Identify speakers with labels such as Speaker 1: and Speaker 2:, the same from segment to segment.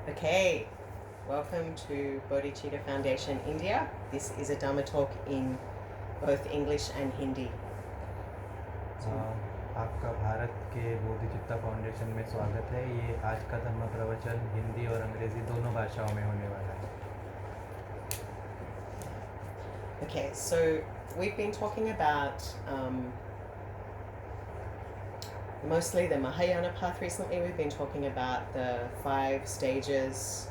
Speaker 1: Okay, welcome to Bodhicitta Foundation India. This is a Dharma talk in both English and Hindi.
Speaker 2: आपका भारत के बोधिचित्ता foundation में स्वागत है। ये आज का धर्म प्रवचन हिंदी और अंग्रेज़ी दोनों भाषाओं में होने वाला है।
Speaker 1: Okay, so we've been talking about mostly the Mahayana path recently. We've been talking about the 5 stages,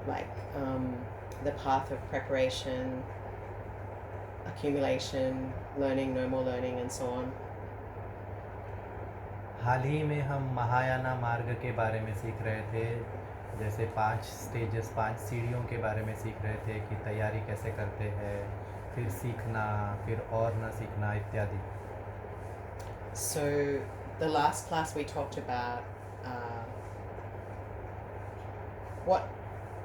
Speaker 1: like the path of preparation, accumulation, learning, no more learning, and so on.
Speaker 2: हाल ही में हम महायाना मार्ग के बारे में सीख रहे थे, जैसे 5 स्टेजेस, 5 सीढ़ियों के बारे में सीख रहे थे कि तैयारी कैसे करते हैं, फिर सीखना, फिर और न सीखना इत्यादि।
Speaker 1: So the last class we talked about what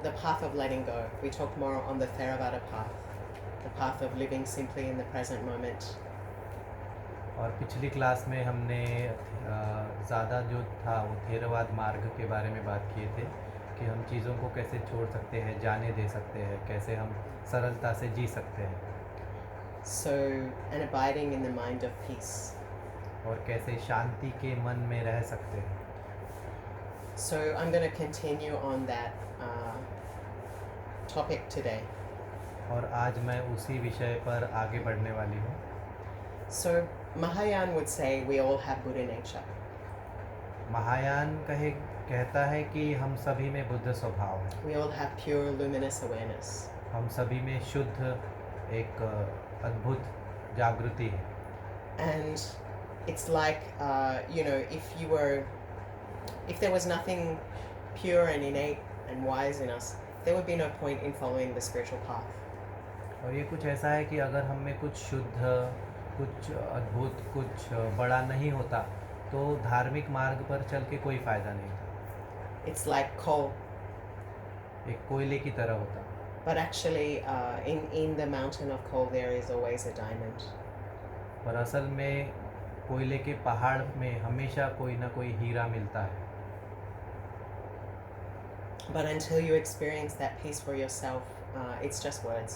Speaker 1: the path of letting go. We talked more on the Theravada path, the path of living simply in the present moment.
Speaker 2: और पिछली क्लास में हमने ज़्यादा जो था वो थेरवाद मार्ग के बारे में बात किए थे कि हम चीज़ों को कैसे छोड़ सकते हैं, जाने दे सकते हैं, कैसे हम सरलता से जी सकते हैं,
Speaker 1: So, and abiding in the mind of peace.
Speaker 2: और कैसे शांति के मन में रह सकते हैं।
Speaker 1: So I'm going to continue on that topic today.
Speaker 2: और आज मैं उसी विषय पर आगे बढ़ने वाली हूँ।
Speaker 1: So Mahayana would say we all have Buddha nature.
Speaker 2: Mahayana कहता है कि हम सभी में बुद्ध स्वभाव है,
Speaker 1: We all have pure luminous awareness.
Speaker 2: हम सभी में शुद्ध एक अद्भुत जागृति है।
Speaker 1: And it's like, if there was nothing pure and innate and wise in us, there would be no point in following the spiritual path.
Speaker 2: और ये कुछ ऐसा है कि अगर हम में कुछ शुद्ध, कुछ अद्भुत, कुछ बड़ा नहीं होता तो धार्मिक मार्ग पर चल के कोई फ़ायदा नहीं था।
Speaker 1: It's like coal,
Speaker 2: एक कोयले की तरह होता,
Speaker 1: but actually in the mountain of coal there is always a diamond.
Speaker 2: पर असल में कोयले के पहाड़ में हमेशा कोई ना कोई हीरा मिलता है।
Speaker 1: But until you experience that peace for yourself, it's just words.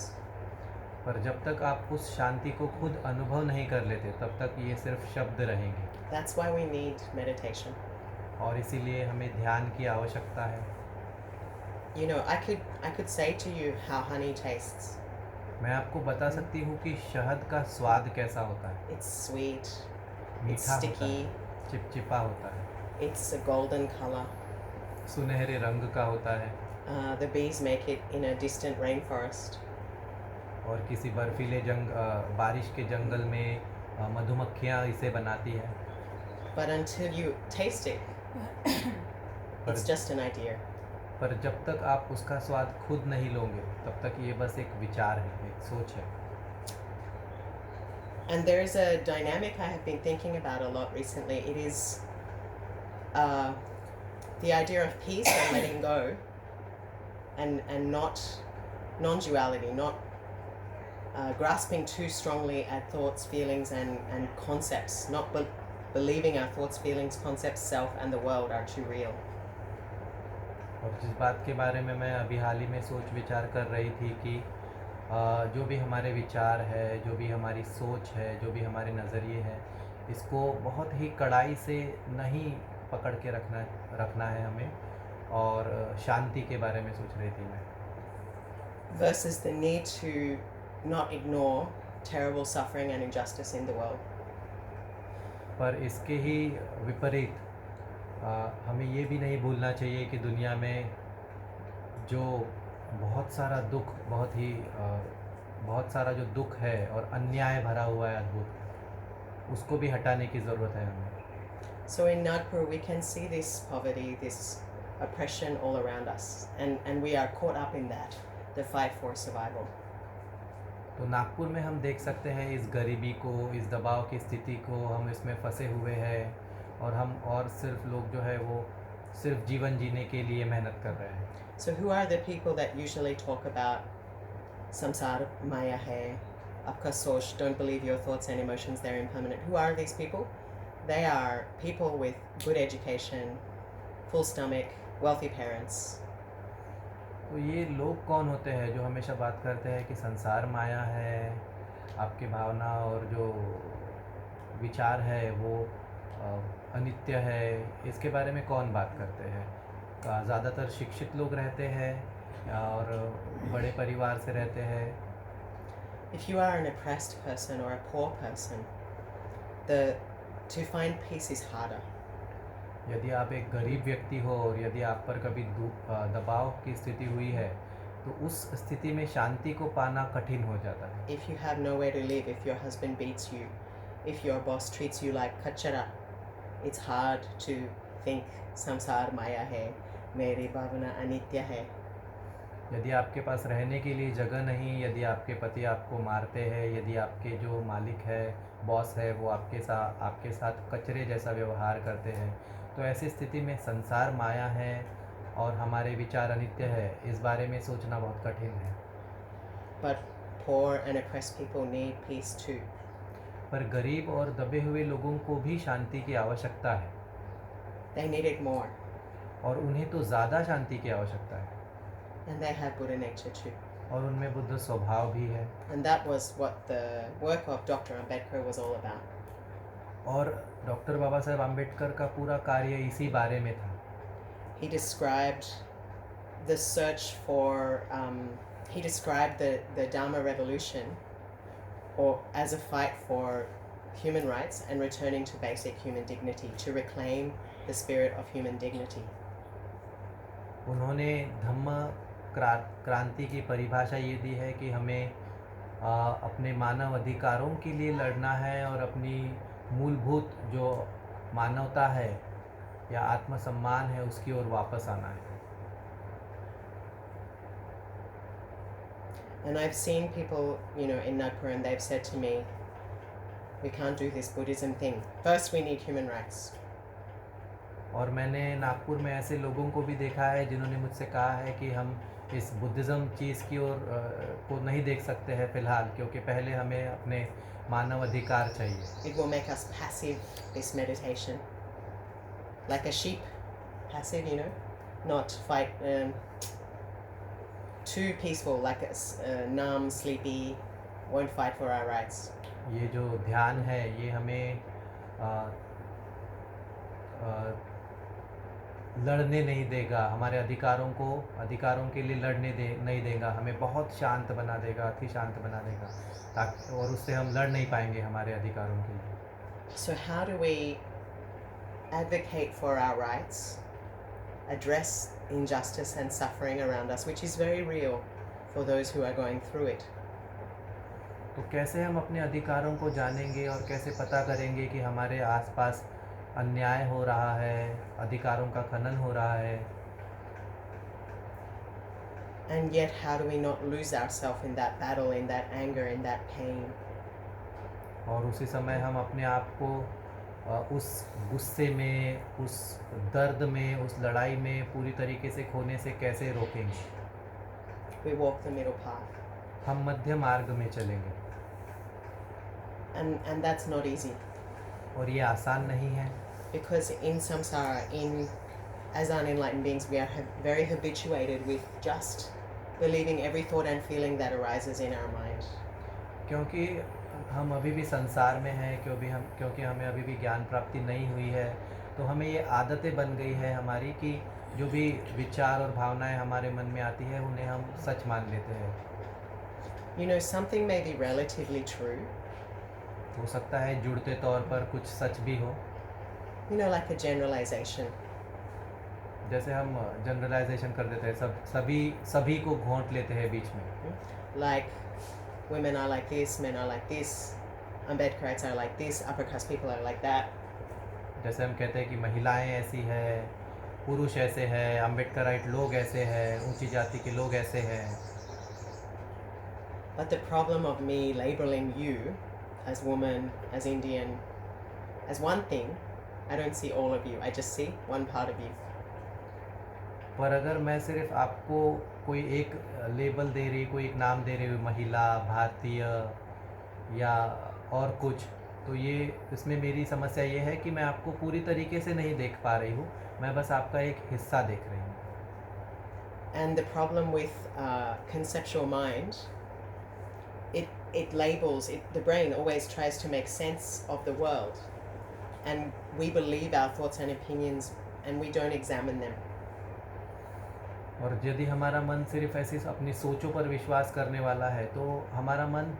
Speaker 2: पर जब तक आप उस शांति को खुद अनुभव नहीं कर लेते तब तक ये सिर्फ शब्द रहेंगे।
Speaker 1: That's why we need meditation.
Speaker 2: और इसीलिए हमें ध्यान की आवश्यकता है।
Speaker 1: I could say to you how honey tastes.
Speaker 2: मैं आपको बता सकती हूँ कि शहद का स्वाद कैसा होता है।
Speaker 1: It's sweet, it's
Speaker 2: मीठा होता
Speaker 1: sticky,
Speaker 2: है, चिपचिपा होता है,
Speaker 1: it's a golden color.
Speaker 2: सुनहरे रंग का होता है,
Speaker 1: The bees make it in a distant rainforest.
Speaker 2: और किसी बर्फीले बारिश के जंगल में मधुमक्खियाँ इसे बनाती हैं।
Speaker 1: But until you taste it, it's just an idea.
Speaker 2: पर जब तक आप उसका स्वाद खुद नहीं लोगे तब तक ये बस एक विचार है, एक सोच है।
Speaker 1: And there is a dynamic I have been thinking about a lot recently. It is the idea of peace and letting go, and not non-duality, not grasping too strongly at thoughts, feelings, and concepts, not believing our thoughts, feelings, concepts, self, and the world are too real.
Speaker 2: और जिस बात के बारे में मैं अभी हाल ही में सोच विचार कर रही थी कि जो भी हमारे विचार है, जो भी हमारी सोच है, जो भी हमारे नज़रिए हैं, इसको बहुत ही कड़ाई से नहीं पकड़ के रखना है हमें, और शांति के बारे में सोच रही थी मैं।
Speaker 1: Versus the need to not ignore terrible suffering and injustice in the world.
Speaker 2: पर इसके ही विपरीत हमें ये भी नहीं भूलना चाहिए कि दुनिया में जो बहुत सारा दुख, बहुत सारा जो दुख है और अन्याय भरा हुआ है अद्भुत, उसको भी हटाने की ज़रूरत है हमें।
Speaker 1: So in Nagpur we can see this poverty, this oppression all around us, and we are caught up in that, the fight for survival.
Speaker 2: तो नागपुर में हम देख सकते हैं इस गरीबी को, इस दबाव की स्थिति को, हम इसमें फंसे हुए हैं, और सिर्फ लोग जो है वो सिर्फ जीवन जीने के लिए मेहनत कर रहे हैं।
Speaker 1: So who are the people that usually talk about samsara maya hai, apka soch, don't believe your thoughts and emotions, they're impermanent? Who are these people? They are people with good education, full stomach, wealthy parents,
Speaker 2: तो ये लोग कौन होते हैं जो हमेशा बात करते हैं कि संसार माया है, आपकी भावना और जो विचार है वो अनित्य है, इसके बारे में कौन बात करते हैं? ज़्यादातर शिक्षित लोग रहते हैं और बड़े परिवार से रहते हैं।
Speaker 1: If you are an oppressed person or a poor person, to find peace is harder.
Speaker 2: यदि आप एक गरीब व्यक्ति हो और यदि आप पर कभी दबाव की स्थिति हुई है तो उस स्थिति में शांति को पाना कठिन हो जाता है।
Speaker 1: If you have nowhere to live, if your husband beats you, if your boss treats you like kachara, it's hard to think samsar maya hai, meri bhavana anitya hai.
Speaker 2: यदि आपके पास रहने के लिए जगह नहीं, यदि आपके पति आपको मारते हैं, यदि आपके जो मालिक है, बॉस है, वो आपके साथ कचरे जैसा व्यवहार करते हैं, तो ऐसी स्थिति में संसार माया है और हमारे विचार अनित्य है, इस बारे में सोचना बहुत कठिन है।
Speaker 1: But poor and oppressed people need peace too.
Speaker 2: पर गरीब और दबे हुए लोगों को भी शांति की आवश्यकता है।
Speaker 1: They need it more.
Speaker 2: और उन्हें तो ज़्यादा शांति की आवश्यकता है।
Speaker 1: And they have Buddha nature too.
Speaker 2: और उनमें बुद्ध स्वभाव भी है।
Speaker 1: And that was what the work of Dr. Ambedkar was all about.
Speaker 2: और डॉक्टर बाबा साहेब आम्बेडकर का पूरा कार्य इसी बारे में था।
Speaker 1: He described the search for, he described the Dharma revolution or as a fight for human rights and returning to basic human dignity, to reclaim the spirit of human dignity.
Speaker 2: उन्होंने धम्म क्रांति की परिभाषा ये दी है कि हमें अपने मानव अधिकारों के लिए लड़ना है और अपनी मूलभूत जो मानवता है या आत्मसम्मान है उसकी ओर वापस आना है।
Speaker 1: And I've seen people, in Nagpur, and they've said to me, we can't do this Buddhism thing. First we need human rights.
Speaker 2: और मैंने नागपुर में ऐसे लोगों को भी देखा है जिन्होंने मुझसे कहा है कि हम इस बुद्धिज़्म चीज़ की ओर को नहीं देख सकते हैं फ़िलहाल, क्योंकि पहले हमें अपने मानव अधिकार चाहिए।
Speaker 1: It will make us passive, this meditation. Like a sheep, passive, not fight, too peaceful, like numb, sleepy, won't fight for our rights.
Speaker 2: ये जो ध्यान है ये हमें लड़ने नहीं देगा, हमारे अधिकारों के लिए नहीं देगा, हमें बहुत शांत बना देगा, अति शांत बना देगा, ताकि और उससे हम लड़ नहीं पाएंगे हमारे अधिकारों के लिए।
Speaker 1: So how do we advocate for our rights, address injustice and suffering around us, which is very real for those who are going through it?
Speaker 2: तो कैसे हम अपने अधिकारों को जानेंगे और कैसे पता करेंगे कि हमारे आसपास अन्याय हो रहा है, अधिकारों का खनन हो रहा है?
Speaker 1: And yet how do we not lose ourselves in that battle, in that anger, in that pain?
Speaker 2: और उसी समय हम अपने आप को उस गुस्से में, उस दर्द में, उस लड़ाई में पूरी तरीके से खोने से कैसे रोकेंगे?
Speaker 1: We walk the middle path.
Speaker 2: हम मध्य मार्ग में चलेंगे।
Speaker 1: And that's not easy.
Speaker 2: और ये आसान नहीं है।
Speaker 1: Because in samsara, as unenlightened beings, we are very habituated with just believing every thought and feeling that arises in our mind.
Speaker 2: क्योंकि हम अभी भी संसार में हैं, क्योंकि हमें अभी भी ज्ञान प्राप्ति नहीं हुई है, तो हमें ये आदतें बन गई है हमारी कि जो भी विचार और भावनाएं हमारे मन में आती है उन्हें हम सच मान लेते हैं।
Speaker 1: Something may be relatively true.
Speaker 2: हो सकता है जुड़ते तौर पर कुछ सच भी हो।
Speaker 1: Like a generalization.
Speaker 2: जैसे हम जनरलाइजेशन कर देते हैं, सभी को घोंट लेते हैं बीच में।
Speaker 1: Like women are like this, men are like this, Ambedkarites are like this, upper caste people are like that.
Speaker 2: जैसे हम कहते हैं कि महिलाएं ऐसी है, पुरुष ऐसे हैं, अम्बेडकराइट लोग ऐसे हैं, ऊंची जाति के लोग ऐसे हैं।
Speaker 1: But the problem of me labeling you as woman, as Indian, as one thing, I don't see all of you. I just see one part of you.
Speaker 2: पर अगर मैं सिर्फ आपको कोई एक लेबल दे रही, कोई एक नाम दे रही हूँ, महिला, भारतीय या और कुछ, तो इसमें मेरी समस्या ये है कि मैं आपको पूरी तरीके से नहीं देख पा रही हूँ, मैं बस आपका एक हिस्सा देख रही हूँ।
Speaker 1: And the problem with conceptual mind, it labels it. The brain always tries to make sense of the world, and we believe our thoughts and opinions, and we don't examine them.
Speaker 2: और यदि हमारा मन सिर्फ ऐसी अपनी सोचों पर विश्वास करने वाला है तो हमारा मन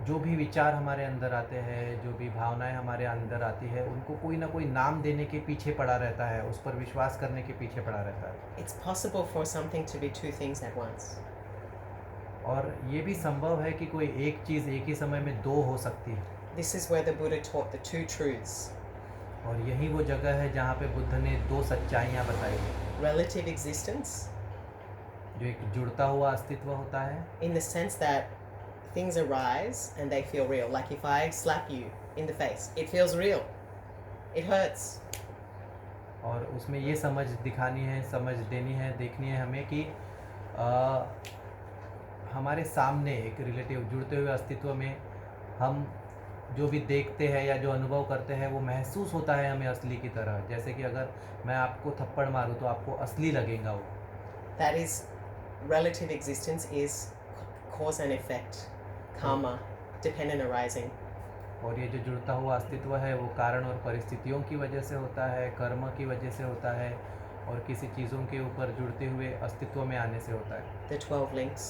Speaker 2: जो भी विचार हमारे अंदर आते हैं, जो भी भावनाएं हमारे अंदर आती है, उनको कोई ना कोई नाम देने के पीछे पड़ा रहता है, उस पर विश्वास करने के पीछे पड़ा रहता है।
Speaker 1: It's possible for something to be two things at once.
Speaker 2: और ये भी संभव है कि कोई एक चीज़ एक ही समय में दो हो सकती है।
Speaker 1: This is where the Buddha taught the two truths.
Speaker 2: और यही वो जगह है जहाँ पे बुद्ध ने दो सच्चाइयाँ बताई हैं।
Speaker 1: Relative existence,
Speaker 2: जो एक जुड़ता हुआ अस्तित्व होता है,
Speaker 1: in the sense that things arise and they feel real. Like if I slap you in the face, it feels real. It hurts.
Speaker 2: और उसमें ये समझ दिखानी है, समझ देनी है, देखनी है हमें कि हमारे सामने एक रिलेटिव जुड़ते हुए अस्तित्व में हम जो भी देखते हैं या जो अनुभव करते हैं वो महसूस होता है हमें असली की तरह। जैसे कि अगर मैं आपको थप्पड़ मारूं तो आपको असली लगेगा वो।
Speaker 1: That is, relative existence is cause and effect, karma, dependent arising.
Speaker 2: और ये जो जुड़ता हुआ अस्तित्व है वो कारण और परिस्थितियों की वजह से होता है, कर्म की वजह से होता है और किसी चीज़ों के ऊपर जुड़ते हुए अस्तित्व में आने से होता है।
Speaker 1: The 12 links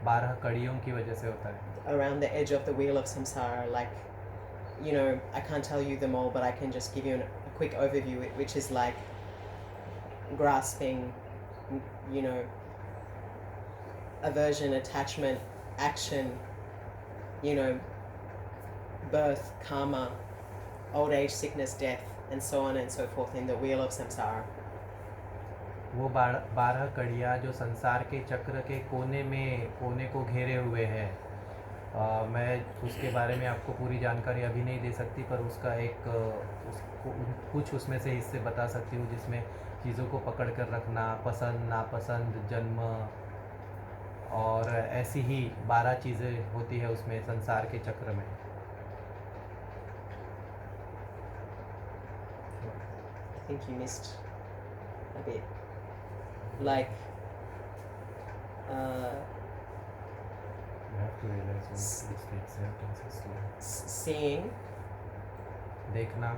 Speaker 2: 12 कड़ियों की वजह से होता है।
Speaker 1: around the edge of the wheel of samsara, like, you know, I can't tell you them all, but I can just give you a quick overview, which is like grasping, you know, aversion, attachment, action, you know, birth, karma, old age, sickness, death, and so on and so forth in the wheel of samsara.
Speaker 2: वो 12 कड़ियाँ जो संसार के चक्र के कोने को घेरे हुए हैं। मैं उसके बारे में आपको पूरी जानकारी अभी नहीं दे सकती, पर उसका कुछ उसमें से हिस्से बता सकती हूँ, जिसमें चीज़ों को पकड़ कर रखना, पसंद नापसंद, जन्म और ऐसी ही 12 चीज़ें होती है उसमें संसार के चक्र में।
Speaker 1: I think you missed a bit. Like,
Speaker 2: You have to realize when to take sentences slow.
Speaker 1: seeing,
Speaker 2: देखना,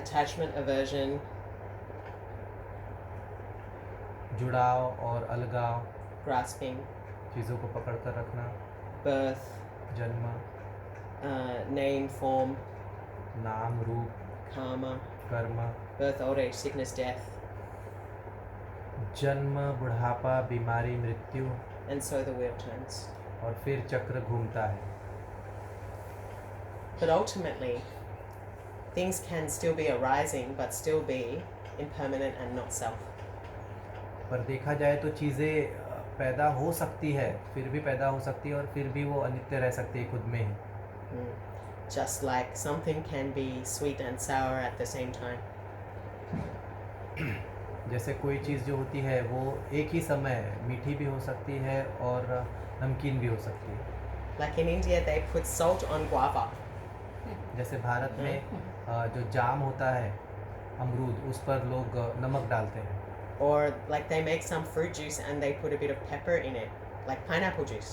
Speaker 1: attachment, aversion,
Speaker 2: जुड़ाव और अलगाव,
Speaker 1: grasping,
Speaker 2: चीज़ों को पकड़ कर रखना,
Speaker 1: birth,
Speaker 2: जन्म,
Speaker 1: name, form,
Speaker 2: नाम, रूप,
Speaker 1: karma,
Speaker 2: कर्म,
Speaker 1: birth, old age, sickness, death,
Speaker 2: जन्म, बुढ़ापा, बीमारी, मृत्यु,
Speaker 1: and so the wheel turns.
Speaker 2: और फिर चक्र घूमता है।
Speaker 1: But ultimately, things can still be arising, but still be impermanent and not self.
Speaker 2: पर देखा जाए तो चीज़ें पैदा हो सकती है, फिर भी पैदा हो सकती है और फिर भी वो अनित्य रह सकती है खुद में ही।
Speaker 1: Just like something can be sweet and sour at the same time.
Speaker 2: जैसे कोई चीज़ जो होती है वो एक ही समय मीठी भी हो सकती है और नमकीन भी हो सकती है।
Speaker 1: Like in India, they put salt on guava.
Speaker 2: जैसे भारत में जो जाम होता है अमरूद, उस पर लोग नमक डालते हैं।
Speaker 1: Or like they make some fruit juice and they put a bit of pepper in it, like pineapple juice.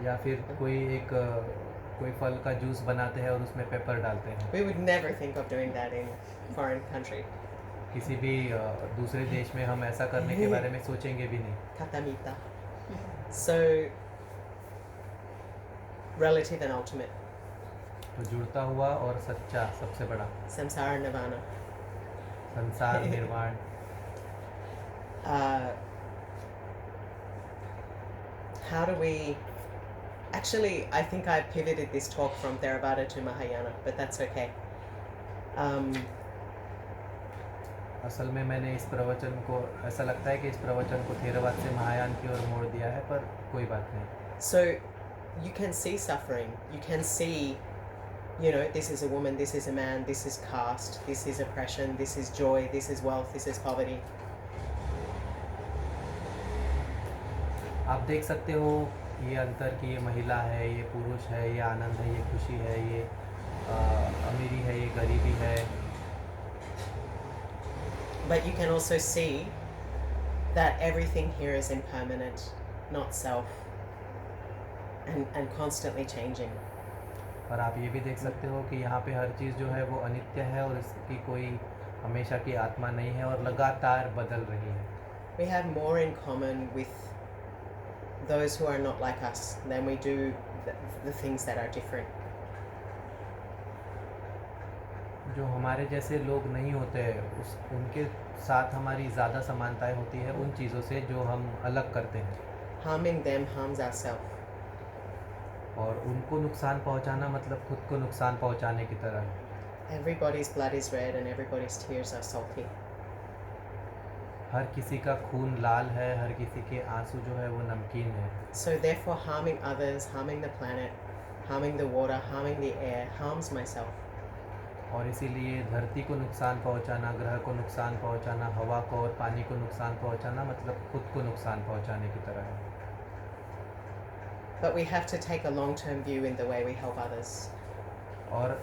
Speaker 2: या फिर कोई फल का जूस बनाते हैं और उसमें पेपर डालते हैं।
Speaker 1: We would never think of doing that in foreign country.
Speaker 2: किसी भी दूसरे देश में हम ऐसा करने के बारे में सोचेंगे भी नहीं।
Speaker 1: Katamita. So, relative and ultimate.
Speaker 2: तो जुड़ता हुआ और सच्चा सबसे बड़ा,
Speaker 1: Samsara nirvana.
Speaker 2: संसार निर्वाण।
Speaker 1: How do we... Actually, I think I pivoted this talk from Theravada to Mahayana, but that's okay.
Speaker 2: असल में मैंने इस प्रवचन को, ऐसा लगता है कि इस प्रवचन को थेरवाद से महायान की ओर मोड़ दिया है, पर कोई बात नहीं।
Speaker 1: So, you can see suffering. You can see, you know, this is a woman, this is a man, this is caste, this is oppression, this is joy, this is wealth, this is poverty.
Speaker 2: आप देख सकते हो ये अंतर कि ये महिला है, ये पुरुष है, ये आनंद है, ये खुशी है, ये अमीरी है, ये गरीबी है।
Speaker 1: But you can also see that everything here is impermanent, not self, and constantly changing.
Speaker 2: और आप ये भी देख सकते हो कि यहाँ पे हर चीज़ जो है वो अनित्य है और इसकी कोई हमेशा की आत्मा नहीं है और लगातार बदल रही है.
Speaker 1: We have more in common with those who are not like us than we do the things that are different.
Speaker 2: जो हमारे जैसे लोग नहीं होते उनके साथ हमारी ज़्यादा समानताएं होती है उन चीज़ों से जो हम अलग करते हैं.
Speaker 1: Harming them harms ourselves.
Speaker 2: और उनको नुकसान पहुंचाना मतलब खुद को नुकसान पहुंचाने की तरह है.
Speaker 1: Everybody's blood is red and everybody's tears are salty.
Speaker 2: हर किसी का खून लाल है, हर किसी के आंसू जो है वो नमकीन है.
Speaker 1: So therefore harming others, harming the planet, harming the water, harming the air harms myself.
Speaker 2: और इसीलिए धरती को नुकसान पहुंचाना, ग्रह को नुकसान पहुंचाना, हवा को और पानी को नुकसान पहुंचाना मतलब खुद को नुकसान पहुंचाने की तरह है.
Speaker 1: But we have to take a long-term view in the way we help others.
Speaker 2: और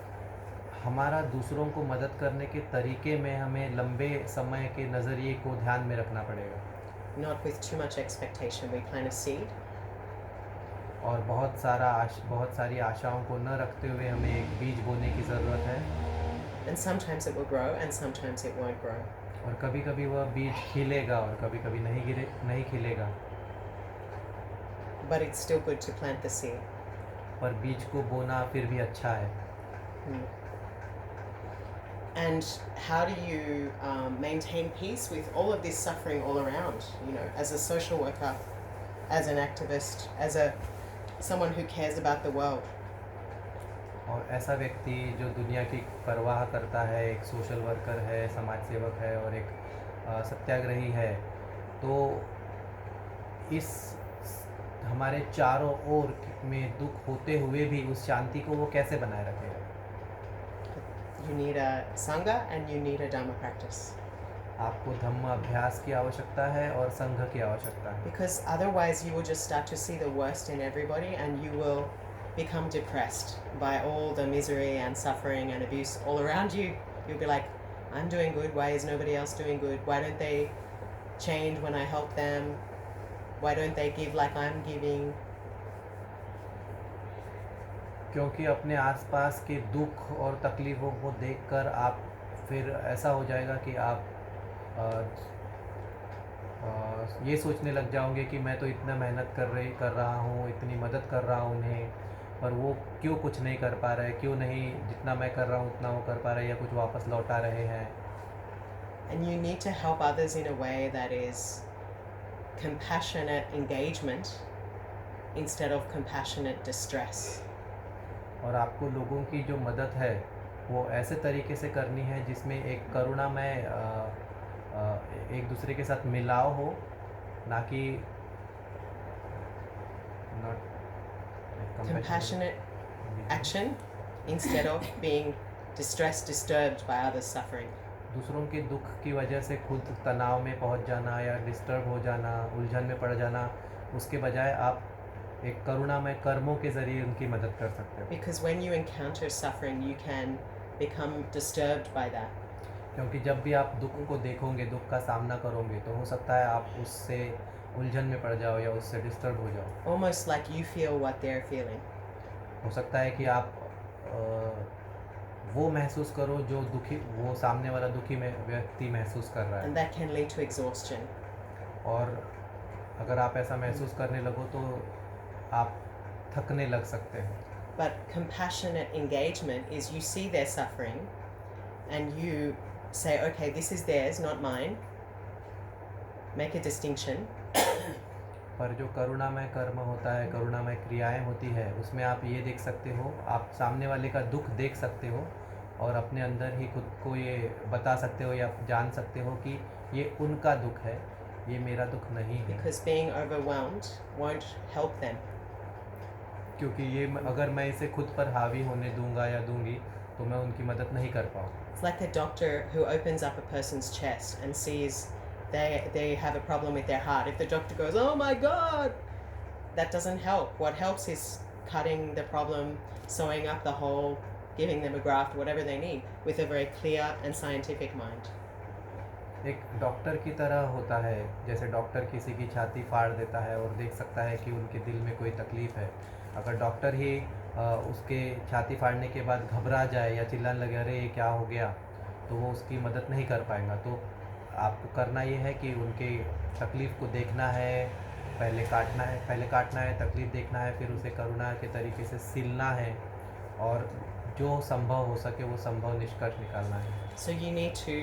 Speaker 2: हमारा दूसरों को मदद करने के तरीके में हमें लंबे समय के नज़रिए को ध्यान में रखना पड़ेगा.
Speaker 1: Not with too much expectation. We plant a seed.
Speaker 2: और बहुत सारी आशाओं को न रखते हुए हमें एक बीज बोने की ज़रूरत है.
Speaker 1: And sometimes it will grow and sometimes it won't grow.
Speaker 2: और कभी-कभी वह बीज खिलेगा और कभी-कभी नहीं खिलेगा.
Speaker 1: But it's still good to plant the seed.
Speaker 2: पर बीज को बोना फिर भी अच्छा है.
Speaker 1: And how do you maintain peace with all of this suffering all around? You know, as a social worker, as an activist, as someone who cares about the world.
Speaker 2: और ऐसा व्यक्ति जो दुनिया की परवाह करता है, एक सोशल वर्कर है, समाज सेवक है और एक सत्याग्रही है, तो इस हमारे चारों ओर में दुख होते हुए भी उस शांति को वो कैसे बनाए रखेगा?
Speaker 1: You need a sangha and you need a dharma practice.
Speaker 2: आपको धम्म अभ्यास की आवश्यकता है और संघ की आवश्यकता है.
Speaker 1: Because otherwise you will just start to see the worst in everybody and you will become depressed by all the misery and suffering and abuse all around you. You'll be like, I'm doing good, why is nobody else doing good? Why don't they change when I help them? Why don't they give like I'm giving?
Speaker 2: क्योंकि अपने आसपास के दुख और तकलीफ़ों को देखकर आप फिर ऐसा हो जाएगा कि आप ये सोचने लग जाओगे कि मैं तो इतना मेहनत कर रहा हूँ, इतनी मदद कर रहा हूँ उन्हें, पर वो क्यों कुछ नहीं कर पा रहे, क्यों नहीं जितना मैं कर रहा हूँ उतना वो कर पा रहे या कुछ वापस लौटा रहे हैं.
Speaker 1: And you need to help others in a way that is compassionate engagement instead of compassionate distress.
Speaker 2: और आपको लोगों की जो मदद है वो ऐसे तरीके से करनी है जिसमें एक करुणामय एक दूसरे के साथ मिलाव हो, ना कि
Speaker 1: Compassionate action instead of being disturbed by others' suffering.
Speaker 2: दूसरों के दुख की वजह से खुद तनाव में पहुंच जाना या डिस्टर्ब हो जाना, उलझन में पड़ जाना, उसके बजाय आप एक करुणामय कर्मों के ज़रिए उनकी मदद कर सकते हो.
Speaker 1: Because when you encounter suffering, you can become disturbed by that.
Speaker 2: क्योंकि जब भी आप दुख को देखोगे, दुख का सामना करोगे, तो हो सकता है आप उससे उलझन में पड़ जाओ या उससे डिस्टर्ब हो जाओ.
Speaker 1: Almost like you feel what they're feeling.
Speaker 2: हो सकता है कि आप वो महसूस करो जो वो सामने वाला दुखी व्यक्ति महसूस कर रहा है.
Speaker 1: And that can lead to exhaustion.
Speaker 2: और अगर आप ऐसा महसूस करने लगो तो आप थकने लग सकते हैं.
Speaker 1: But compassionate engagement is you see their suffering and you say, okay, this is theirs, not mine. Make a distinction.
Speaker 2: पर जो करुणामय कर्म होता है, करुणामय क्रियाएं होती है, उसमें आप ये देख सकते हो, आप सामने वाले का दुख देख सकते हो और अपने अंदर ही खुद को ये बता सकते हो या जान सकते हो कि ये उनका दुख है, ये मेरा दुख नहीं है.
Speaker 1: Because being overwhelmed won't help them.
Speaker 2: क्योंकि ये अगर मैं इसे खुद पर हावी होने दूंगा या दूंगी तो मैं उनकी मदद नहीं कर पाऊँ.
Speaker 1: It's like a doctor who opens up a person's chest and sees they have a problem with their heart. If the doctor goes, oh my God, that doesn't help. What helps is cutting the problem, sewing up the hole, giving them a graft, whatever they need, with a very clear and scientific mind.
Speaker 2: एक doctor की तरह होता है, जैसे doctor किसी की छाती फाड़ देता है और देख सकता है कि उनके दिल में कोई तकलीफ़ है। अगर डॉक्टर ही उसके छाती फाड़ने के बाद घबरा जाए या चिल्लाने लगे, अरे ये क्या हो गया, तो वो उसकी मदद नहीं कर पाएगा। तो आपको करना ये है कि उनके तकलीफ़ को देखना है, पहले काटना है, तकलीफ़ देखना है, फिर उसे करुणा के तरीके से सिलना है और जो संभव हो सके वो संभव निष्कर्ष निकालना है।
Speaker 1: So you need to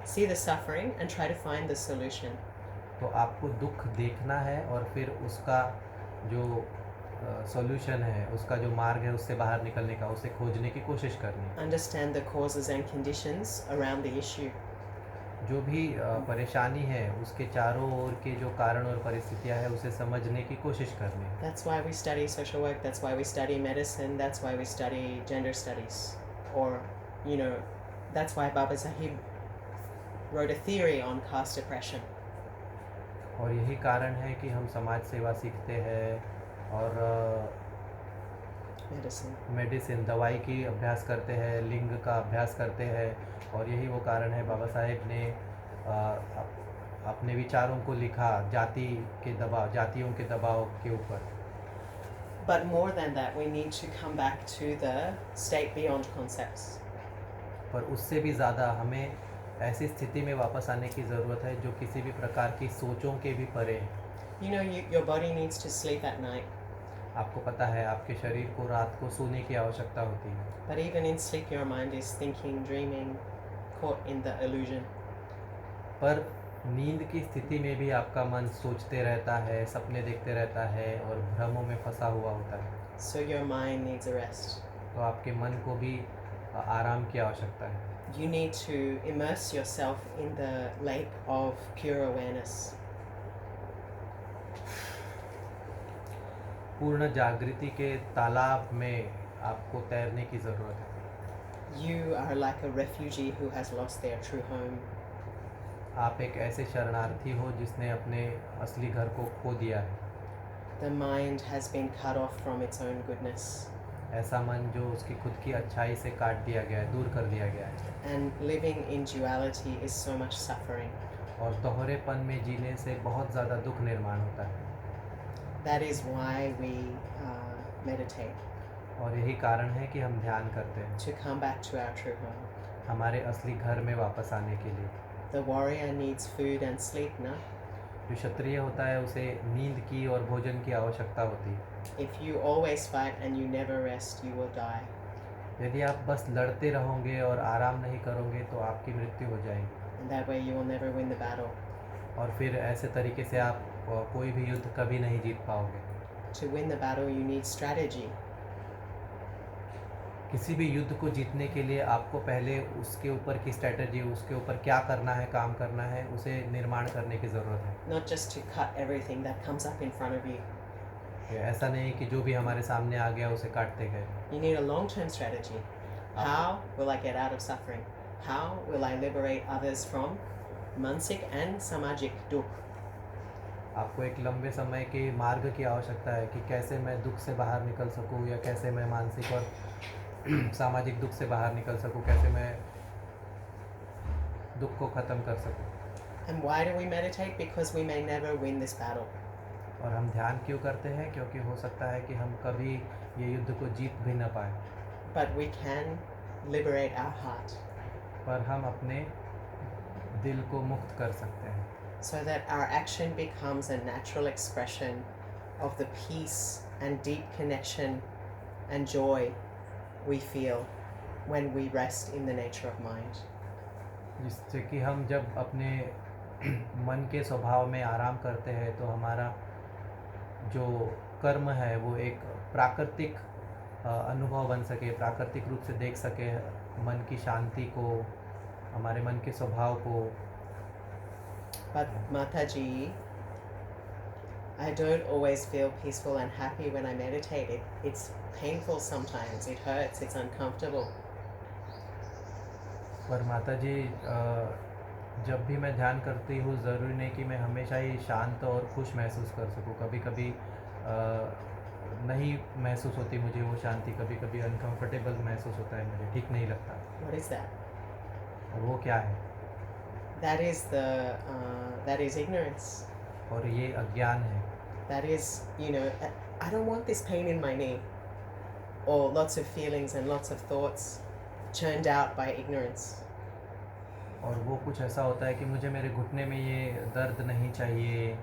Speaker 1: see the suffering and try to find the solution.
Speaker 2: तो आपको दुख देखना है और फिर उसका जो सॉल्यूशन है, उसका जो मार्ग है उससे बाहर निकलने का, उसे खोजने की कोशिश करनी है।
Speaker 1: Understand the causes and conditions around the issue.
Speaker 2: जो भी परेशानी है उसके चारों ओर के जो कारण और परिस्थितियाँ हैं उसे समझने की कोशिश करनी है।
Speaker 1: That's why we study social work, that's why we study medicine, that's why we study gender studies. Or, you know, that's why Baba Sahib wrote a theory on caste oppression.
Speaker 2: और यही कारण है कि हम समाज सेवा सीखते हैं और
Speaker 1: Medicine.
Speaker 2: मेडिसिन दवाई की अभ्यास करते हैं, लिंग का अभ्यास करते हैं और यही वो कारण है बाबा साहेब ने अपने विचारों को लिखा जातियों के दबाव के ऊपर।
Speaker 1: But more than that, we need to come back to the state beyond concepts.
Speaker 2: पर उससे भी ज़्यादा हमें ऐसी स्थिति में वापस आने की ज़रूरत है जो किसी भी प्रकार की सोचों के भी परे है।
Speaker 1: You know, your body needs to sleep at night,
Speaker 2: आपको पता है आपके शरीर को रात को सोने की आवश्यकता होती है,
Speaker 1: but even in sleep, your mind is thinking, dreaming, caught in the illusion.
Speaker 2: पर नींद की स्थिति में भी आपका मन सोचते रहता है, सपने देखते रहता है और भ्रमों में फंसा हुआ होता है।
Speaker 1: So your mind needs a rest.
Speaker 2: तो आपके मन को भी आराम की आवश्यकता है।
Speaker 1: You need to immerse yourself in the lake of pure awareness.
Speaker 2: पूर्ण जागृति के तालाब में आपको तैरने की ज़रूरत है।
Speaker 1: You are like a refugee who has lost their true home.
Speaker 2: आप एक ऐसे शरणार्थी हो जिसने अपने असली घर को खो दिया है।
Speaker 1: The mind has been cut off from its own goodness.
Speaker 2: ऐसा मन जो उसकी खुद की अच्छाई से काट दिया गया है, दूर कर दिया गया है।
Speaker 1: And living in duality is so much suffering.
Speaker 2: और दोहरेपन में जीने से बहुत ज़्यादा दुख निर्माण होता है।
Speaker 1: That is why we meditate,
Speaker 2: और यही कारण है कि हम ध्यान करते हैं,
Speaker 1: to come back to our true home.
Speaker 2: हमारे असली घर में वापस आने के लिए।
Speaker 1: The warrior needs food and sleep, no?
Speaker 2: जो क्षत्रिय होता है उसे नींद की और भोजन की आवश्यकता होती है।
Speaker 1: If you always fight and you never rest, you will die.
Speaker 2: यदि आप बस लड़ते रहोगे और आराम नहीं करोगे तो आपकी मृत्यु हो जाएगी
Speaker 1: And that way you will never win the battle.
Speaker 2: और फिर ऐसे तरीके से आप कोई भी युद्ध कभी नहीं जीत पाओगे।
Speaker 1: To win the battle, you need strategy.
Speaker 2: किसी भी युद्ध को जीतने के लिए आपको पहले उसके ऊपर की स्ट्रेटजी, उसके ऊपर क्या करना है, काम करना है, उसे निर्माण करने की ज़रूरत है।
Speaker 1: Not just to cut everything that comes up in front of you.
Speaker 2: ऐसा नहीं कि जो भी हमारे सामने आ गया उसे काटते गए।
Speaker 1: You need a long-term strategy. How will I get out of suffering? How will I liberate others from mansik and samajik dukh?
Speaker 2: आपको एक लंबे समय के मार्ग की आवश्यकता है कि कैसे मैं दुख से बाहर निकल सकूं या कैसे मैं मानसिक और सामाजिक दुख से बाहर निकल सकूं, कैसे मैं दुख को ख़त्म कर सकूं।
Speaker 1: And why do we meditate? Because we may never win this battle.
Speaker 2: और हम ध्यान क्यों करते हैं? क्योंकि हो सकता है कि हम कभी ये युद्ध को जीत भी न पाए,
Speaker 1: But we can liberate our heart
Speaker 2: पर हम अपने दिल को मुक्त कर सकते हैं
Speaker 1: so that our action becomes a natural expression of the peace and deep connection and joy we feel when we rest in the nature of mind.
Speaker 2: जिससे कि हम जब अपने मन के स्वभाव में आराम करते हैं तो हमारा जो कर्म है वो एक प्राकृतिक अनुभव बन सके, प्राकृतिक रूप से देख सके मन की शांति को, हमारे मन के स्वभाव को।
Speaker 1: But Mataji, I don't always feel peaceful and happy when I meditate. It's painful sometimes, it hurts, it's uncomfortable.
Speaker 2: पर माता जी, जब भी मैं ध्यान करती हूँ ज़रूरी नहीं कि मैं हमेशा ही शांत और खुश महसूस कर सकूँ। कभी कभी नहीं महसूस होती मुझे वो शांति, कभी कभी अनकंफर्टेबल महसूस होता है, मुझे ठीक नहीं लगता।
Speaker 1: What is that?
Speaker 2: और वो क्या है?
Speaker 1: that is ignorance.
Speaker 2: और ये अज्ञान है.
Speaker 1: That is, I don't want this pain in my knee, or lots of feelings and lots of thoughts churned out by ignorance.
Speaker 2: और वो कुछ ऐसा होता है कि मुझे मेरे घुटने में ये दर्द नहीं चाहिए,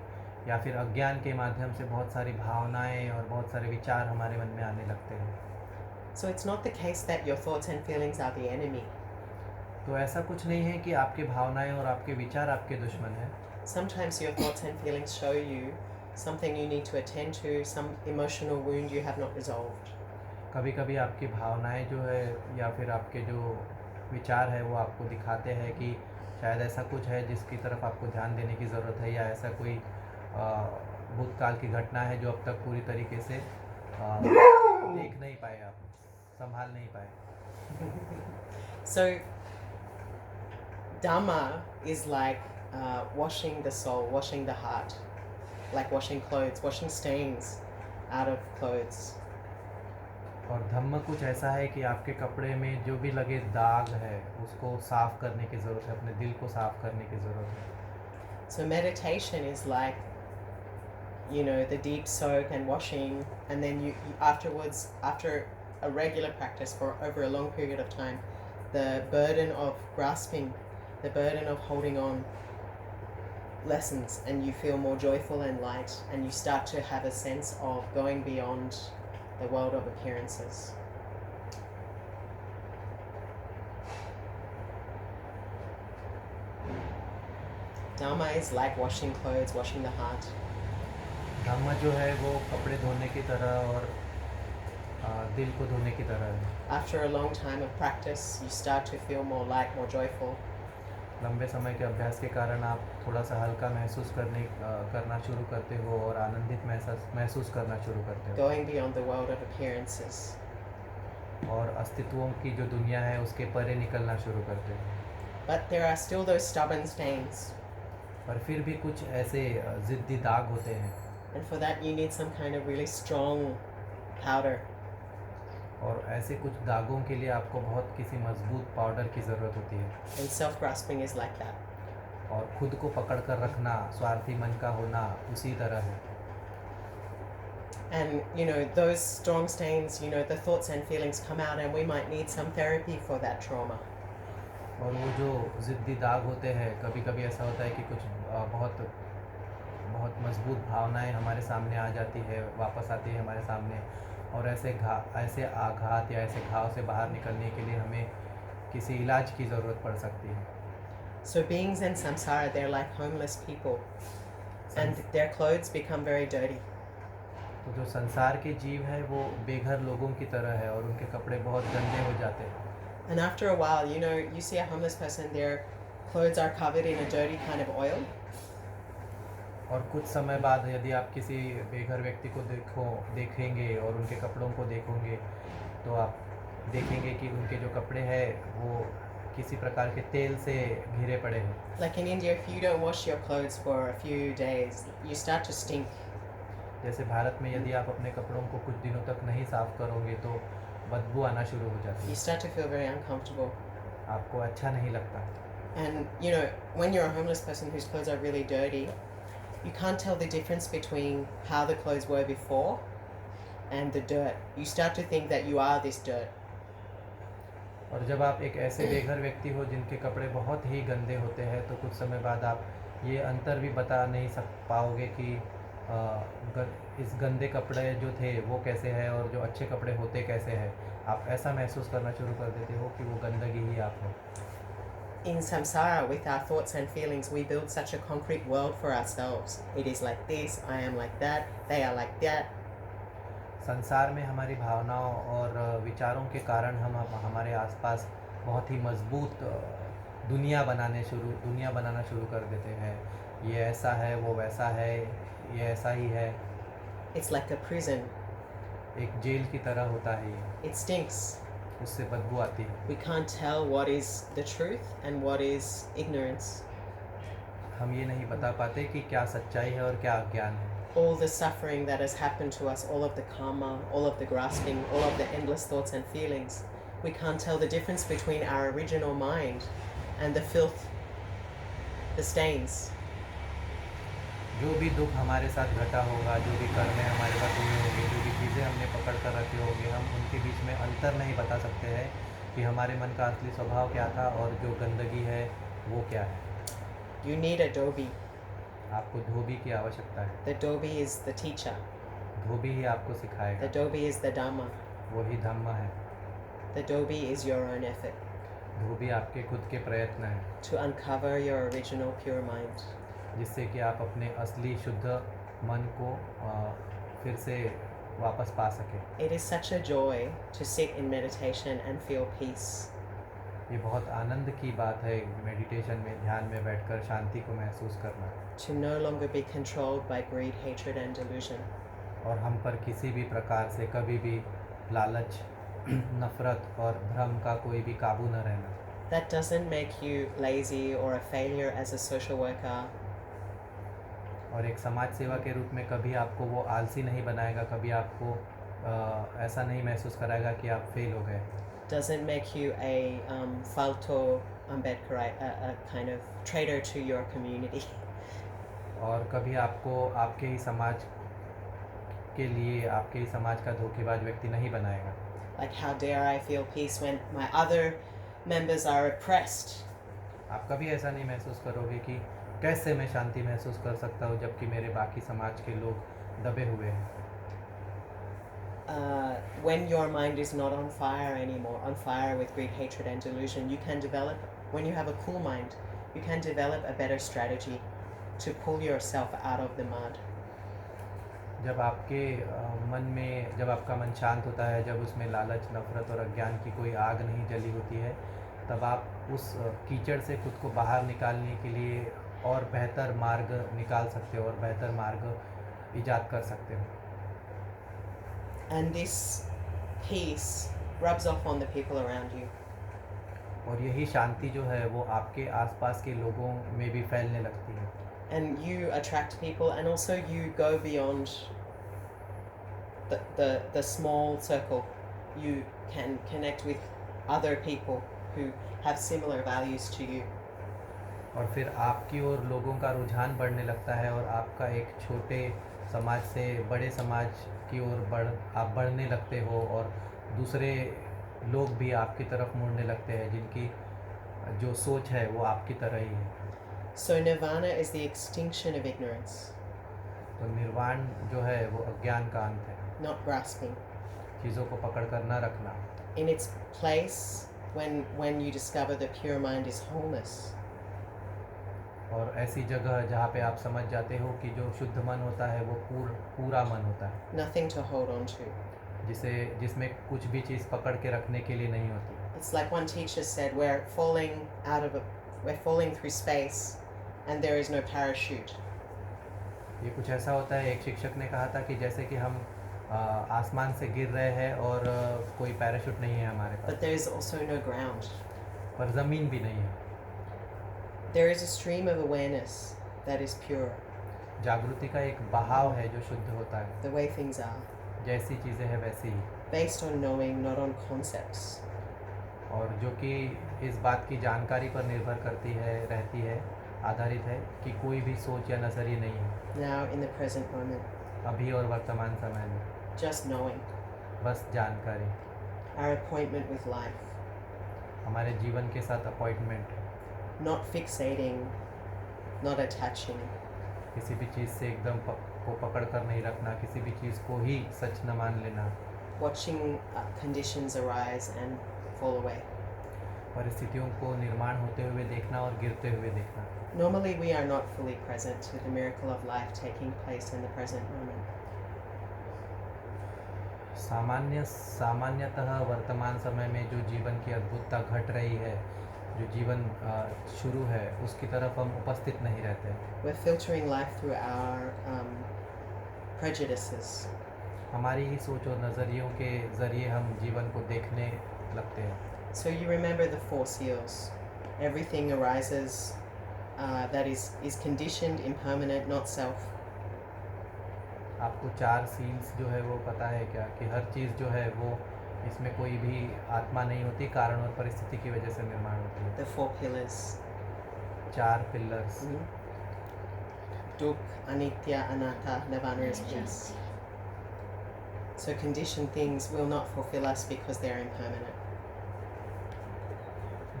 Speaker 2: या फिर अज्ञान के माध्यम से बहुत सारी भावनाएं और बहुत सारे विचार हमारे मन में आने लगते हैं.
Speaker 1: So it's not the case that your thoughts and feelings are the enemy.
Speaker 2: तो ऐसा कुछ नहीं है कि आपकी भावनाएं और आपके विचार आपके दुश्मन हैं.
Speaker 1: Sometimes your thoughts and feelings show you something you need to attend to, some emotional wound you have not resolved.
Speaker 2: कभी कभी आपकी भावनाएं जो है या फिर आपके जो विचार है वो आपको दिखाते हैं कि शायद ऐसा कुछ है जिसकी तरफ आपको ध्यान देने की ज़रूरत है, या ऐसा कोई भूतकाल की घटना है जो अब तक पूरी तरीके से देख नहीं पाए, आप संभाल नहीं पाए.
Speaker 1: So Dhamma is like washing the soul, washing the heart, like washing clothes, washing stains out of clothes.
Speaker 2: और धम्म कुछ ऐसा है कि आपके कपड़े में जो भी लगे दाग है उसको साफ़ करने की ज़रूरत है, अपने दिल को साफ़ करने की ज़रूरत है.
Speaker 1: So meditation is like, the deep soak and washing, and then you afterwards, after a regular practice for over a long period of time, the burden of grasping, the burden of holding on lessens, and you feel more joyful and light, and you start to have a sense of going beyond the world of appearances. Dhamma is like washing clothes, washing the heart.
Speaker 2: धम्म जो है वो कपड़े धोने की तरह और दिल को धोने की तरह है.
Speaker 1: After a long time of practice, you start to feel more light, more joyful.
Speaker 2: लंबे समय के अभ्यास के कारण आप थोड़ा सा हल्का महसूस करना शुरू करते हो और आनंदित महसूस करना शुरू करते हो.
Speaker 1: Going beyond the world of appearances.
Speaker 2: और अस्तित्वों की जो दुनिया है उसके परे निकलना शुरू करते हो.
Speaker 1: But there are still those stubborn stains.
Speaker 2: पर फिर भी कुछ ऐसे ज़िद्दी दाग होते हैं.
Speaker 1: And for that you need some kind of really strong powder.
Speaker 2: और ऐसे कुछ दागों के लिए आपको बहुत किसी मजबूत पाउडर की ज़रूरत होती है.
Speaker 1: And self-grasping is like that.
Speaker 2: और खुद को पकड़ कर रखना, स्वार्थी मन का होना उसी तरह है.
Speaker 1: And those strong stains, the thoughts and feelings come out, and we might need some therapy for that trauma.
Speaker 2: और वो जो ज़िद्दी दाग होते हैं, कभी कभी ऐसा होता है कि कुछ बहुत बहुत मजबूत भावनाएं हमारे सामने आ जाती है, वापस आती है हमारे सामने, और ऐसे आघात या ऐसे घाव से बाहर निकलने के लिए हमें किसी इलाज की ज़रूरत पड़ सकती है.
Speaker 1: So beings in samsara, they're like homeless people, and their clothes become very dirty.
Speaker 2: तो जो संसार के जीव हैं वो बेघर लोगों की तरह है और उनके कपड़े बहुत गंदे हो जाते हैं.
Speaker 1: And after a while, you see a homeless person, their clothes are covered in a dirty kind of oil.
Speaker 2: और कुछ समय बाद यदि आप किसी बेघर व्यक्ति को देखेंगे और उनके कपड़ों को देखोगे तो आप देखेंगे कि उनके जो कपड़े हैं वो किसी प्रकार के तेल से घिरे पड़े हैं.
Speaker 1: Like in India, if you don't wash your clothes for a few days, you start to stink.
Speaker 2: जैसे भारत में यदि आप अपने कपड़ों को कुछ दिनों तक नहीं साफ़ करोगे तो बदबू आना शुरू हो जाती है.
Speaker 1: You start to feel very uncomfortable.
Speaker 2: आपको अच्छा नहीं लगता.
Speaker 1: And when you're a homeless person whose clothes are really dirty, you can't tell the difference between how the clothes were before and the dirt. You start to think that you are this dirt.
Speaker 2: और जब आप एक ऐसे बेघर व्यक्ति हो जिनके कपड़े बहुत ही गंदे होते हैं तो कुछ समय बाद आप ये अंतर भी बता नहीं पाओगे कि इस गंदे कपड़े जो थे वो कैसे हैं और जो अच्छे कपड़े होते कैसे हैं. आप ऐसा महसूस करना शुरू कर देते हो कि वो गंदगी ही आप हो.
Speaker 1: In samsara, with our thoughts and feelings, we build such a concrete world for ourselves. It is like this, I am like that, they are like that.
Speaker 2: संसार में हमारी भावनाओं और विचारों के कारण हम हमारे आसपास बहुत ही मजबूत दुनिया बनाना शुरू कर देते हैं. ये ऐसा है, वो वैसा है, ये ऐसा ही है.
Speaker 1: It's like a prison.
Speaker 2: एक जेल की तरह होता है ये.
Speaker 1: It stinks.
Speaker 2: उससे बदबू आती है.
Speaker 1: We can't tell what is the truth and what is ignorance.
Speaker 2: हम ये नहीं बता पाते कि क्या सच्चाई है और क्या अज्ञान है.
Speaker 1: All the suffering that has happened to us, all of the karma, all of the grasping, all of the endless thoughts and feelings, we can't tell the difference between our original mind and the filth the stains.
Speaker 2: जो भी दुख हमारे साथ घटा होगा, जो भी कर्म हमारे साथ हुए होंगे, जो भी चीज़ें हमने पकड़ कर रखे होंगे, हम उनके बीच में अंतर नहीं बता सकते हैं कि हमारे मन का असली स्वभाव क्या था और जो गंदगी है वो क्या है।
Speaker 1: You need a Dhobi.
Speaker 2: आपको धोबी की आवश्यकता है।
Speaker 1: The Dhobi is the teacher.
Speaker 2: धोबी ही आपको
Speaker 1: The
Speaker 2: सिखाएगा,
Speaker 1: Dhobi is the Dhamma.
Speaker 2: वही धम्म है।
Speaker 1: The Dhobi is your own effort
Speaker 2: धोबी आपके खुद के प्रयत्न हैं,
Speaker 1: to uncover your original pure mind.
Speaker 2: जिससे कि आप अपने असली शुद्ध मन को फिर से वापस पा सकें।
Speaker 1: It is such a joy to sit in meditation and feel peace.
Speaker 2: ये बहुत आनंद की बात है मेडिटेशन में, ध्यान में बैठकर शांति को महसूस करना,
Speaker 1: To no longer be controlled by greed, hatred, and delusion.
Speaker 2: और हम पर किसी भी प्रकार से कभी भी लालच, नफरत और भ्रम का कोई भी काबू न रहना।
Speaker 1: That doesn't make you lazy or a failure as a social worker.
Speaker 2: और एक समाज सेवा के रूप में कभी आपको वो आलसी नहीं बनाएगा, कभी आपको ऐसा नहीं महसूस कराएगा कि आप फेल हो गए।
Speaker 1: Doesn't make you a falto Ambedkarite, a kind of traitor to your community.
Speaker 2: और कभी आपको आपके ही समाज के लिए, आपके ही समाज का धोखेबाज व्यक्ति नहीं बनाएगा।
Speaker 1: Like, how dare I feel peace when my other members are oppressed?
Speaker 2: आप कभी ऐसा नहीं महसूस करोगे कि कैसे मैं शांति महसूस कर सकता हूँ जबकि मेरे बाकी समाज के लोग दबे हुए हैं।
Speaker 1: When your mind is not on fire anymore, on fire with greed, hatred, and delusion, you can develop, when you have a cool mind, you can develop a better strategy to pull yourself out of the mud.
Speaker 2: जब आपके मन में, जब आपका मन शांत होता है, जब उसमें लालच, नफरत और अज्ञान की कोई आग नहीं जली होती है, तब आप उस कीचड़ से खुद को बाहर निकालने के लिए और बेहतर मार्ग निकाल सकते हो और बेहतर मार्ग इजाद कर सकते हो।
Speaker 1: And this peace rubs off on the people around you.
Speaker 2: और यही शांति जो है वो आपके आसपास के लोगों में भी फैलने लगती है।
Speaker 1: And you attract people, and also you go beyond the small circle. You can connect with other people who have similar values to you.
Speaker 2: और फिर आपकी ओर लोगों का रुझान बढ़ने लगता है और आपका एक छोटे समाज से बड़े समाज की ओर आप बढ़ने लगते हो और दूसरे लोग भी आपकी तरफ मुड़ने लगते हैं जिनकी जो सोच है वो आपकी तरह ही है।
Speaker 1: So nirvana is the extinction of ignorance,
Speaker 2: तो निर्वाण जो है वो अज्ञान का अंत है,
Speaker 1: not grasping.
Speaker 2: चीज़ों को पकड़ कर न रखना।
Speaker 1: In its place, when you discover that pure mind is wholeness.
Speaker 2: और ऐसी जगह जहाँ पे आप समझ जाते हो कि जो शुद्ध मन होता है वो पूरा मन होता है,
Speaker 1: Nothing to hold on to.
Speaker 2: जिसमें कुछ भी चीज़ पकड़ के रखने के लिए नहीं होती।
Speaker 1: It's like one teacher said, we're falling through space and there is no parachute.
Speaker 2: ये कुछ ऐसा होता है, एक शिक्षक ने कहा था कि जैसे कि हम आसमान से गिर रहे हैं और कोई पैराशूट नहीं है हमारे
Speaker 1: But
Speaker 2: pass,
Speaker 1: there is also no ground.
Speaker 2: पर ज़मीन भी नहीं है।
Speaker 1: There is a stream of awareness that is pure,
Speaker 2: जागृति का एक बहाव है जो शुद्ध होता है,
Speaker 1: the way things are,
Speaker 2: जैसी चीज़ें हैं वैसी ही,
Speaker 1: based on knowing, not on concepts.
Speaker 2: और जो कि इस बात की जानकारी पर निर्भर करती है, रहती है, आधारित है कि कोई भी सोच या नज़रिए नहीं है।
Speaker 1: Now in the present moment,
Speaker 2: अभी और वर्तमान समय में
Speaker 1: just knowing,
Speaker 2: बस जानकारी,
Speaker 1: our appointment with life,
Speaker 2: हमारे जीवन के साथ appointment,
Speaker 1: not fixating, not attaching,
Speaker 2: किसी भी चीज़ से एकदम को पकड़ कर नहीं रखना, किसी भी चीज़ को ही सच न मान लेना,
Speaker 1: watching conditions arise and fall away.
Speaker 2: परिस्थितियों को निर्माण होते हुए देखना और गिरते हुए देखना।
Speaker 1: Normally we are not fully present to the miracle of life taking place in the present moment.
Speaker 2: सामान्यतः वर्तमान समय में जो जीवन की अद्भुतता घट रही है, जो जीवन शुरू है, उसकी तरफ हम उपस्थित नहीं रहते।
Speaker 1: We're filtering life through our prejudices.
Speaker 2: हमारी ही सोच और नज़रियों के ज़रिए हम जीवन को देखने लगते हैं।
Speaker 1: So you remember the four seals. Everything arises that is conditioned, impermanent, not self.
Speaker 2: आपको 4 सील्स जो है वो पता है क्या, कि हर चीज़ जो है वो इसमें कोई भी आत्मा नहीं होती, कारण और परिस्थिति की वजह से निर्माण होती है।
Speaker 1: The four pillars.
Speaker 2: 4 pillars.
Speaker 1: Dukh, Anitya, Anatta, Nirvana is peace. So conditioned things will not fulfill us because they are impermanent.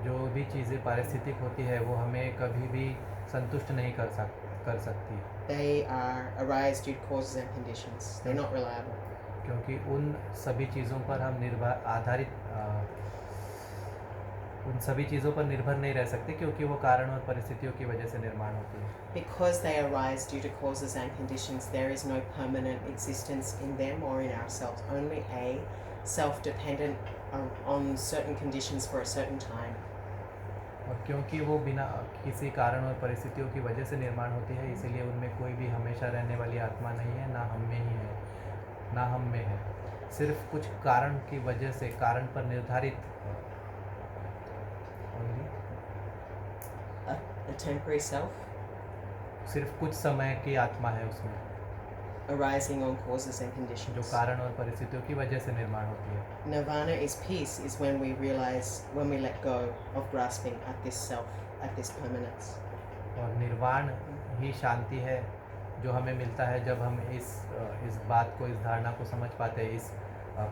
Speaker 2: जो भी चीज़ें पारिस्थितिक होती है वो हमें कभी भी संतुष्ट नहीं कर सकती,
Speaker 1: They are arise due to causes and conditions. They're not reliable.
Speaker 2: क्योंकि उन सभी चीज़ों पर हम उन सभी चीज़ों पर निर्भर नहीं रह सकते, क्योंकि वो कारण और परिस्थितियों की वजह से निर्माण होती है।
Speaker 1: Because they arise due to causes and conditions, there is no permanent existence in them or in ourselves. Only a self-dependent on certain conditions for a certain time.
Speaker 2: और क्योंकि वो बिना किसी कारण और परिस्थितियों की वजह से निर्माण होती है, इसीलिए उनमें कोई भी हमेशा रहने वाली आत्मा नहीं है, ना हम में ही है, ना हम में है। सिर्फ कुछ कारण की वजह से, कारण पर निर्धारित
Speaker 1: A temporary self
Speaker 2: सिर्फ कुछ समय की आत्मा है उसमें,
Speaker 1: arising on causes and
Speaker 2: जो
Speaker 1: conditions.
Speaker 2: कारण और परिस्थितियों की वजह से निर्माण होती है।
Speaker 1: Nirvana is peace, is when we realize, when we let go of grasping at this self, at this permanence.
Speaker 2: और निर्वाण ही शांति है जो हमें मिलता है जब हम इस बात को, इस धारणा को समझ पाते हैं, इस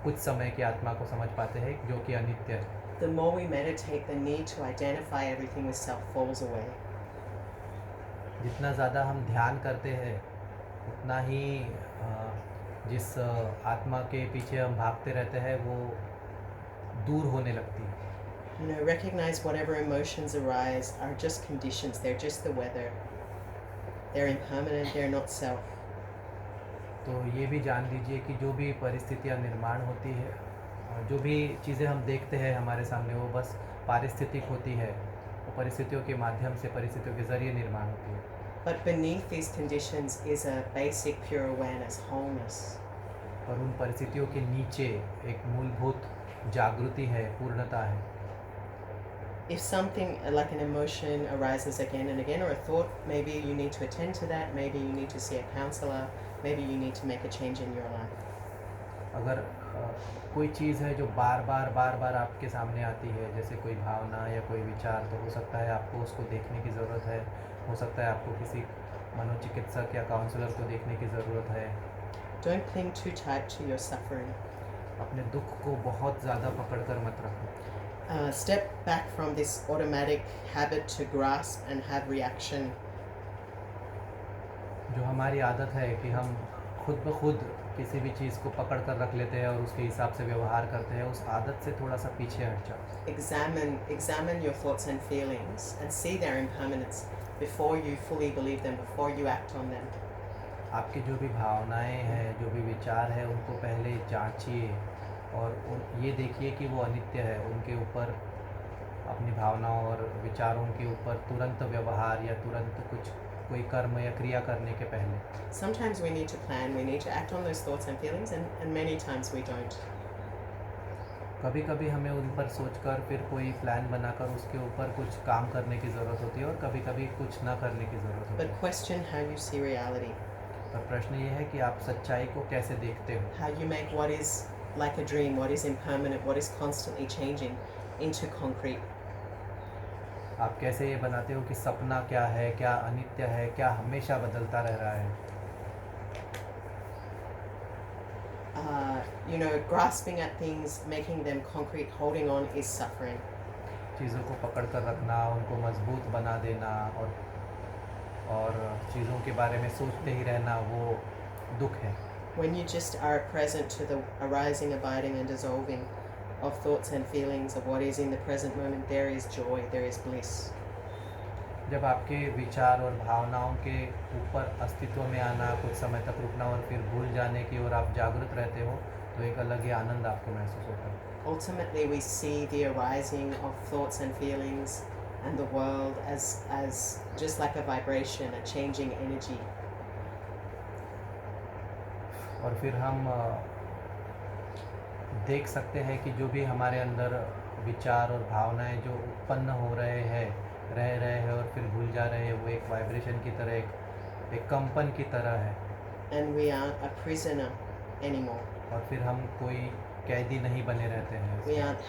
Speaker 2: कुछ समय की आत्मा को समझ पाते हैं जो कि अनित्य है।
Speaker 1: The more we meditate, the need to identify everything with self falls away.
Speaker 2: जितना ज़्यादा हम ध्यान करते हैं उतना ही जिस आत्मा के पीछे हम भागते रहते हैं वो दूर होने लगती है।
Speaker 1: You know, recognize whatever emotions arise are just conditions. They're just the weather. They're impermanent. They're not self.
Speaker 2: तो ये भी जान लीजिए कि जो भी परिस्थितियाँ निर्माण होती है, जो भी चीज़ें हम देखते हैं हमारे सामने, वो बस पारिस्थितिक होती है। वो परिस्थितियों के माध्यम से, परिस्थितियों के ज़रिए निर्माण होती है।
Speaker 1: But beneath these conditions is a basic pure awareness, wholeness.
Speaker 2: और उन परिस्थितियों के नीचे एक मूलभूत जागृति है, पूर्णता है।
Speaker 1: If something like an emotion arises again and again, or a thought, maybe you need to attend to that. Maybe you need to see a counselor. Maybe you need to make a change in your life.
Speaker 2: अगर कोई चीज़ है जो बार बार आपके सामने आती है, जैसे कोई भावना या कोई विचार, तो हो सकता है आपको उसको देखने की ज़रूरत है। हो सकता है आपको किसी मनोचिकित्सक या काउंसलर को देखने की ज़रूरत है।
Speaker 1: Don't cling too tight to your suffering.
Speaker 2: अपने दुख को बहुत ज़्यादा पकड़ कर मत रखो।
Speaker 1: Step back from this automatic habit to grasp and have reaction.
Speaker 2: जो हमारी आदत है कि हम खुद ब खुद किसी भी चीज़ को पकड़ कर रख लेते हैं और उसके हिसाब से व्यवहार करते हैं, उस आदत से थोड़ा सा पीछे हट जाओ।
Speaker 1: Examine your thoughts and feelings and see their impermanence before you fully believe them, before you act on them.
Speaker 2: आपकी जो भी भावनाएं हैं, जो भी विचार है, उनको पहले जांचिए और ये देखिए कि वो अनित्य है। उनके ऊपर, अपनी भावनाओं और विचारों के ऊपर तुरंत व्यवहार या तुरंत कोई कर्म या क्रिया करने के पहले
Speaker 1: Sometimes we need to plan, we need to act on those thoughts and feelings, and many times we don't.
Speaker 2: कभी कभी हमें उन पर सोचकर फिर कोई प्लान बनाकर उसके ऊपर कुछ काम करने की ज़रूरत होती है, और कभी कभी कुछ ना करने की ज़रूरत होती
Speaker 1: But
Speaker 2: है।
Speaker 1: question how you see reality,
Speaker 2: पर प्रश्न ये है कि आप सच्चाई को कैसे देखते हो।
Speaker 1: how you make what is like a dream, what is impermanent, what is constantly changing, into concrete.
Speaker 2: आप कैसे ये बनाते हो कि सपना क्या है, क्या अनित्य है, क्या हमेशा बदलता रह रहा है।
Speaker 1: You know, grasping at things, making them concrete, holding on is suffering.
Speaker 2: चीज़ों को पकड़ कर रखना, उनको मजबूत बना देना और चीज़ों के बारे में सोचते ही रहना, वो दुख है।
Speaker 1: When you just are present to the arising, abiding and dissolving of thoughts and feelings of what is in the present moment, there is joy, there is bliss.
Speaker 2: जब आपके विचार और भावनाओं के ऊपर अस्तित्व में आना, कुछ समय तक रुकना और फिर भूल जाने की ओर आप जागृत रहते हो, तो एक अलग ही आनंद आपको महसूस होता है।
Speaker 1: Ultimately, we see the arising of thoughts and feelings and the world as just like a vibration, a changing energy.
Speaker 2: और फिर हम देख सकते हैं कि जो भी हमारे अंदर विचार और भावनाएं जो उत्पन्न हो रह रहे हैं और फिर भूल जा रहे हैं, वो एक वाइब्रेशन की तरह, एक कंपन की तरह है।
Speaker 1: And we aren't a prisoner anymore.
Speaker 2: और फिर हम कोई कैदी नहीं बने रहते हैं।
Speaker 1: We aren't